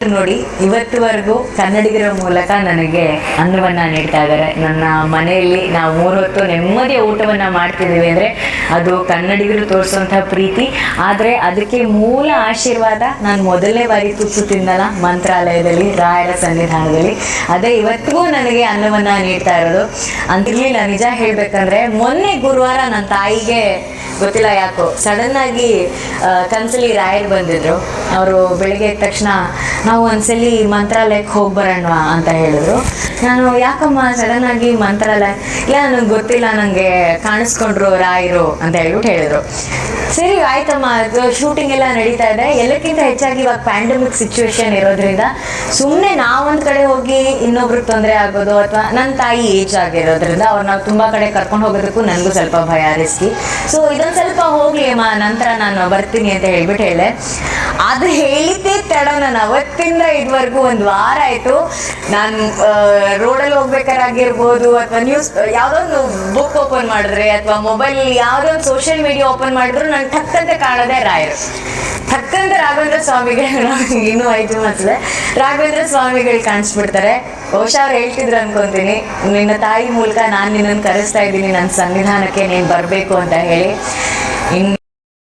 ನೋಡಿ ಇವತ್ತುವರೆಗೂ ಕನ್ನಡಿಗರ ಮೂಲಕ ನನಗೆ ಅನ್ನವನ್ನ ನೀಡ್ತಾ ಇದ್ದಾರೆ. ನನ್ನ ಮನೆಯಲ್ಲಿ ನಾವು 3 ಹೊತ್ತು ನೆಮ್ಮದಿಯ ಊಟವನ್ನ ಮಾಡ್ತಿದ್ದೀವಿ ಅಂದ್ರೆ ಅದು ಕನ್ನಡಿಗರು ತೋರಿಸುವಂತಹ ಪ್ರೀತಿ. ಆದ್ರೆ ಅದಕ್ಕೆ ಮೂಲ ಆಶೀರ್ವಾದ ನಾನು ಮೊದಲನೇ ಬಾರಿ ತುತ್ತು ತಿನ್ನಲ್ಲ ಮಂತ್ರಾಲಯದಲ್ಲಿ, ರಾಯರ ಸನ್ನಿಧಾನದಲ್ಲಿ. ಅದೇ ಇವತ್ತಿಗೂ ನನಗೆ ಅನ್ನವನ್ನ ನೀಡ್ತಾ ಇರೋದು. ಅಂತಿರ್ಲಿಲ್ಲ ನಿಜ ಹೇಳ್ಬೇಕಂದ್ರೆ. ಮೊನ್ನೆ ಗುರುವಾರ ನನ್ನ ತಾಯಿಗೆ ಗೊತ್ತಿಲ್ಲ ಯಾಕೋ ಸಡನ್ ಆಗಿ ಕನ್ಸಲಿ ರಾಯರು ಬಂದಿದ್ರು. ಅವರು ಬೆಳಿಗ್ಗೆ ಎದ್ದ ತಕ್ಷಣ ನಾವು ಒಂದ್ಸಲಿ ಮಂತ್ರಾಲಯಕ್ಕೆ ಹೋಗಿ ಬರೋಣ ಅಂತ ಹೇಳಿದ್ರು. ನಾನು ಯಾಕಮ್ಮ ಸಡನ್ ಆಗಿ ಮಂತ್ರಾಲಯ? ಇಲ್ಲ ನನಗೆ ಗೊತ್ತಿಲ್ಲ, ನನಗೆ ಕಾಣಿಸ್ಕೊಂಡ್ರು ರಾಯರು ಅಂತ ಹೇಳ್ಬಿಟ್ಟು ಹೇಳಿದ್ರು. ಸರಿ ಆಯ್ತಮ್ಮ, ಅದು ಶೂಟಿಂಗ್ ಎಲ್ಲ ನಡೀತಾ ಇದೆ. ಎಲ್ಲಕ್ಕಿಂತ ಹೆಚ್ಚಾಗಿ ಇವಾಗ ಪ್ಯಾಂಡಮಿಕ್ ಸಿಚುವೇಶನ್ ಇರೋದ್ರಿಂದ ಸುಮ್ಮನೆ ನಾವೊಂದ್ ಕಡೆ ಹೋಗಿ ಇನ್ನೊಬ್ರಿಗೆ ತೊಂದರೆ ಆಗೋದು, ಅಥವಾ ನನ್ನ ತಾಯಿ ಏಜ್ ಆಗಿರೋದ್ರಿಂದ ಅವ್ರನ್ನ ತುಂಬಾ ಕಡೆ ಕರ್ಕೊಂಡು ಹೋಗೋದಕ್ಕೂ ನನಗೂ ಸ್ವಲ್ಪ ಭಯ ರಿಸ್ಕಿ. ಸೊ ಇದೊಂದು ಸ್ವಲ್ಪ ಹೋಗ್ಲಿ ಅಮ್ಮ, ನಂತರ ನಾನು ಬರ್ತೀನಿ ಅಂತ ಹೇಳ್ಬಿಟ್ಟು ಹೇಳೆ. ಅದು ಹೇಳಿದ್ದೇ ತಡ, ನಾನು ಅವತ್ತಿಂದ ಇದುವರೆಗೂ 1 ವಾರ ಆಯ್ತು. ನಾನು ರೋಡಲ್ಲಿ ಹೋಗ್ಬೇಕಾಗಿರ್ಬೋದು, ಅಥವಾ ನ್ಯೂಸ್ ಯಾವುದೊಂದು ಬುಕ್ ಓಪನ್ ಮಾಡಿದ್ರೆ, ಅಥವಾ ಮೊಬೈಲ್ ಯಾವುದೋ ಒಂದು ಸೋಷಿಯಲ್ ಮೀಡಿಯಾ ಓಪನ್ ಮಾಡಿದ್ರು ನಂಗೆ ಥಕ್ಕಂತೆ ಕಾಣೋದೇ ರಾಯರು. ಥಕ್ಕಂತೆ ರಾಘವೇಂದ್ರ ಸ್ವಾಮಿಗಳು, ಇನ್ನೂ 5 ಮಾಸದೆ ರಾಘವೇಂದ್ರ ಸ್ವಾಮಿಗಳು ಕಾಣಿಸ್ಬಿಡ್ತಾರೆ. ಬಹುಶಃ ಅವ್ರು ಹೇಳ್ತಿದ್ರು ಅನ್ಕೊಂತೀನಿ, ನಿನ್ನ ತಾಯಿ ಮೂಲಕ ನಾನು ನಿನ್ನನ್ನು ಕರೆಸ್ತಾ ಇದ್ದೀನಿ ನನ್ನ ಸನ್ನಿಧಾನಕ್ಕೆ, ನೀನು ಬರಬೇಕು ಅಂತ ಹೇಳಿ.